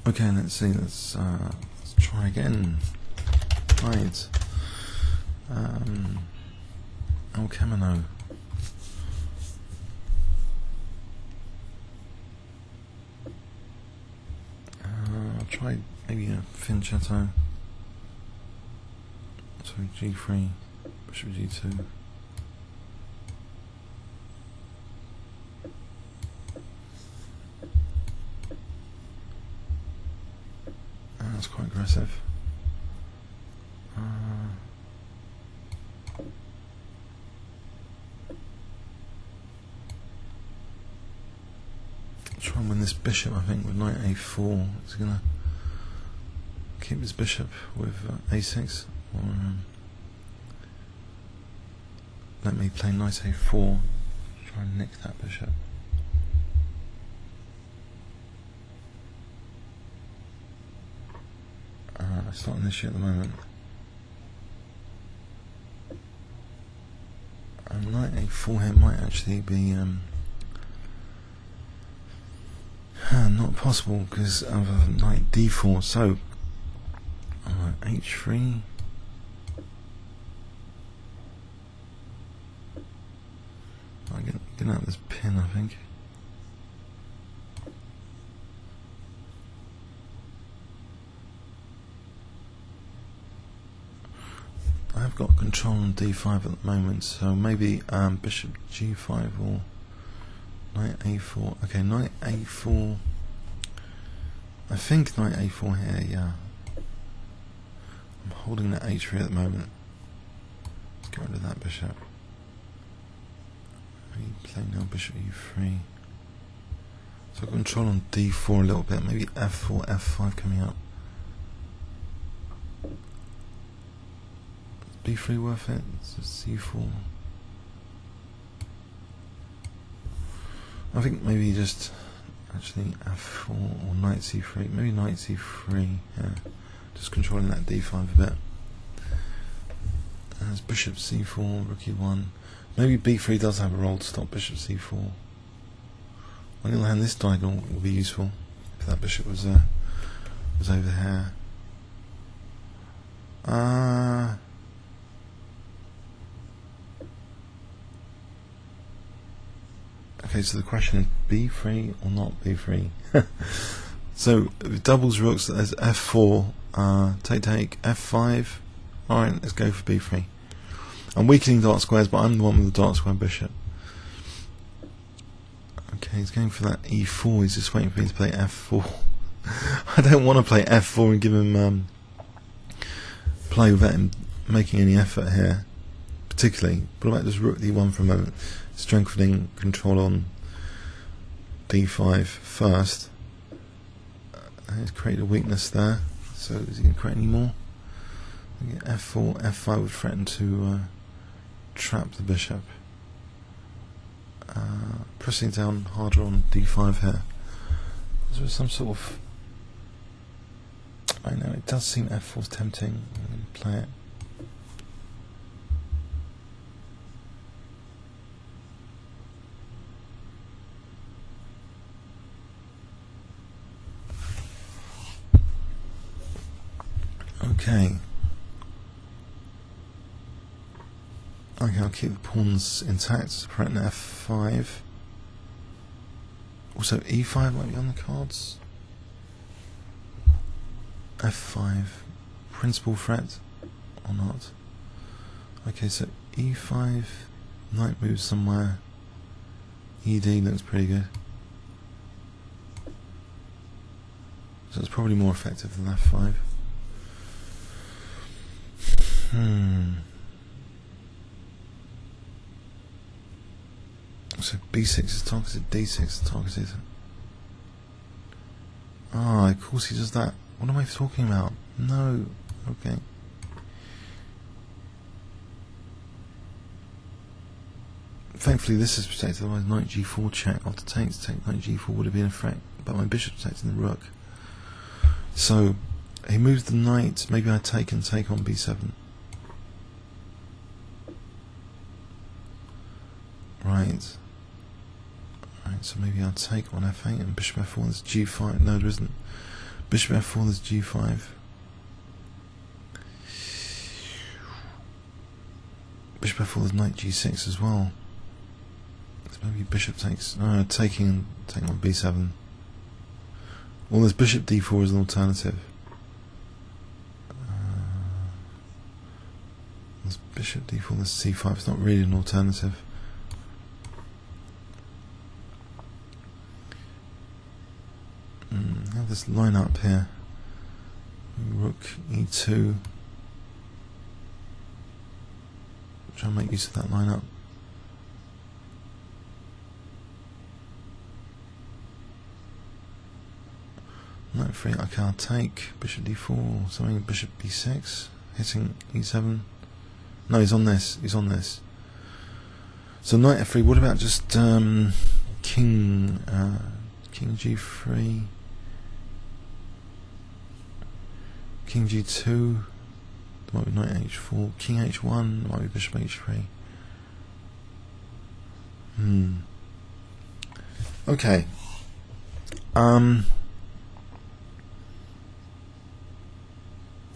Okay, let's see. Let's try again. Right. ElCamino. I'll try maybe a fianchetto. So G3, bishop G2. That's quite aggressive. Try and win this bishop, I think, with knight A4. It's gonna keep his bishop with A6, or let me play knight A4. Try and nick that bishop. It's not an issue at the moment. Knight A4 here might actually be not possible because of knight D4. So H3. I'm getting out this pin, I think. I've got control on D5 at the moment, so maybe bishop G5 or knight A4. Okay, knight A4. I think knight A4 here, yeah. I'm holding that H3 at the moment. Let's get rid of that bishop. Maybe play now bishop E3. So I've got control on D4 a little bit, maybe F4, F5 coming up. B3 worth it? It's C4. I think maybe just actually F4 or knight C3. Maybe knight C3. Yeah, just controlling that D5 a bit. There's bishop C4, rook E1. Maybe B3 does have a role to stop bishop C4. On the other hand, this diagonal will be useful if that bishop was over here. Okay, so the question is B3 or not B3? So if doubles rooks, there's F4, take, F5. Alright, let's go for B3. I'm weakening dark squares, but I'm the one with the dark square bishop. Okay, he's going for that E4, he's just waiting for me to play F4. I don't want to play F4 and give him play without him making any effort here, particularly. What about just rook D1 for a moment? Strengthening control on D5 first. He's created a weakness there, so is he going to create any more? F4, F5 would threaten to trap the bishop. Pressing down harder on D5 here. Is there some sort of... I know, it does seem F4's tempting. I'm going to play it. Okay. Okay, I'll keep the pawns intact. Threaten F5. Also, E5 might be on the cards. F5. Principal threat or not? Okay, so E5. Knight moves somewhere. ED looks pretty good. So it's probably more effective than F5. So B6 is targeted, D6 is targeted. Ah, of course he does that. What am I talking about? No. Okay. Thankfully this is protected, otherwise knight G4 check after take knight G4 would have been a threat, but my bishop protecting the rook. So he moves the knight, maybe I take and take on B7. Right. Right, so maybe I'll take on F8 and bishop F4, there's G5, no there isn't. Bishop F4, there's G5. Bishop F4, there's Knight G6 as well. So maybe Bishop takes, taking on B7. Well, there's Bishop D4 as an alternative. There's Bishop D4, there's C5, it's not really an alternative. Have this line up here. Rook E2. Try and make use of that line up. Knight 3, I can't take. Bishop D4, something. Bishop B6, hitting E7. No, he's on this. He's on this. So Knight F3. What about just King G3, King G2? There might be Knight H4, King H1. There might be Bishop H3. Okay.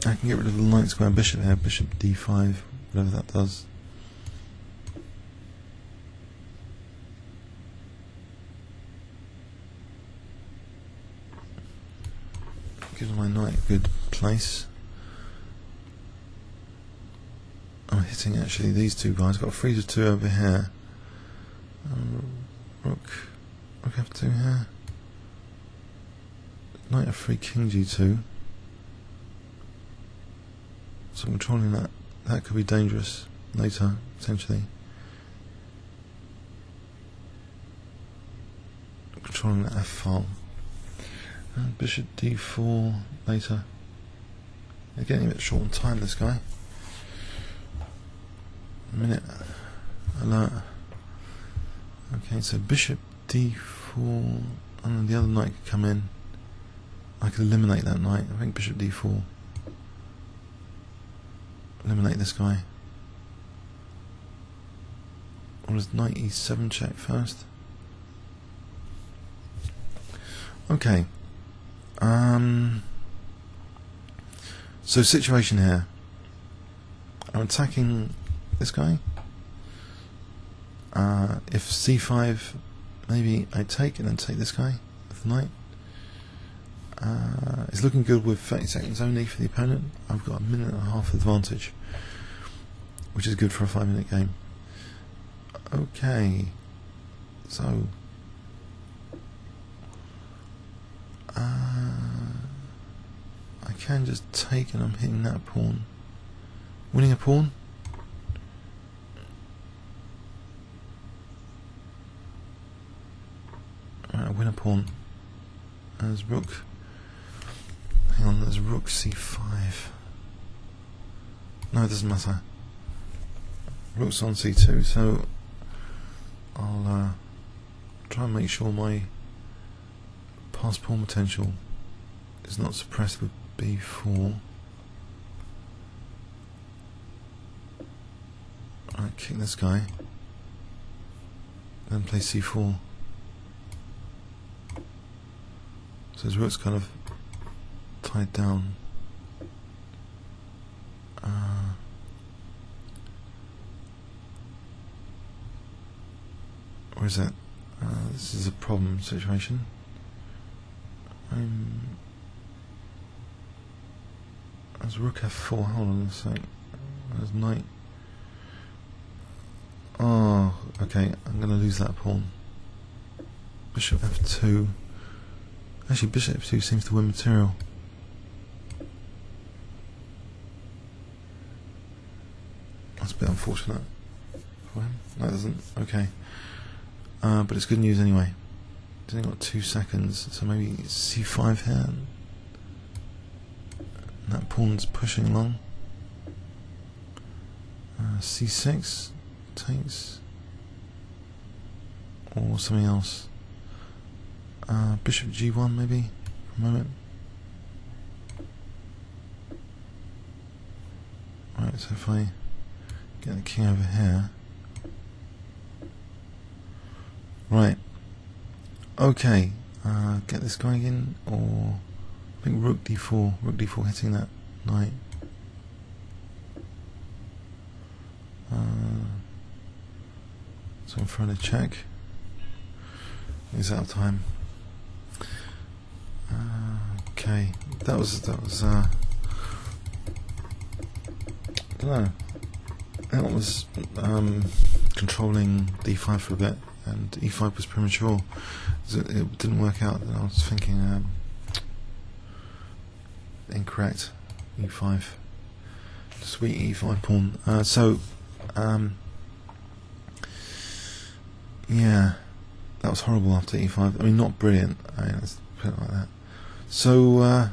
I can get rid of the knight square bishop here, bishop d5, whatever that does. Gives my knight a good place. I'm hitting actually these two guys. I've got a 3-2 over here. Rook f2 here. Knight f3, king g2. So I'm controlling that. That could be dangerous later, potentially. Controlling that f file. And bishop d4 later. They're getting a bit short on time, this guy. A minute alert. Okay, so bishop d4, and then the other knight could come in. I could eliminate that knight. I think bishop d4. Eliminate this guy. Or does knight e7 check first? Okay. So situation here. I'm attacking this guy. If c5, maybe I take and then take this guy with the knight. It's looking good with 30 seconds only for the opponent. I've got a minute and a half advantage, which is good for a 5-minute game. Okay, so I can just take and I'm hitting that pawn. Winning a pawn. I win a pawn. There's rook. Hang on, there's rook c5. No, it doesn't matter. Rook's on c2, so I'll try and make sure my pass pawn potential is not suppressed with b4. Alright, kick this guy. Then play c4. So his rook's kind of tied down. Or is it? This is a problem situation. There's rook f4. Hold on a sec. There's knight. Oh, okay. I'm going to lose that pawn. Bishop f2. Actually, bishop f2 seems to win material. That's a bit unfortunate for him. No, it doesn't. Okay. But it's good news anyway. It's only got 2 seconds, so maybe c5 here. And that pawn's pushing along. C6 takes. Or something else. Bishop g1 maybe for a moment. Right, so if I get the king over here. Right. Okay. Get this guy in or I think rook d4 hitting that knight. So I'm trying to check. He's out of time. Okay, that was I don't know. That was controlling d5 for a bit, and e5 was premature. It didn't work out. I was thinking incorrect. e5, sweet e5 pawn. Yeah, that was horrible after e5. I mean, not brilliant. Let's put it like that. So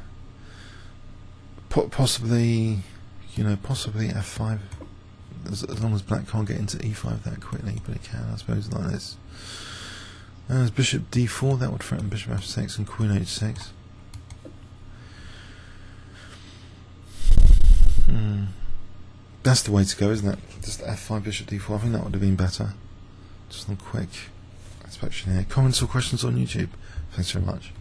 possibly f5, as long as black can't get into e5 that quickly, but it can, I suppose, like this. There's bishop d4, that would threaten bishop f6 and queen h6. That's the way to go, isn't it? Just f5, bishop d4. I think that would have been better. Just a quick inspection here. Comments or questions on YouTube? Thanks very much.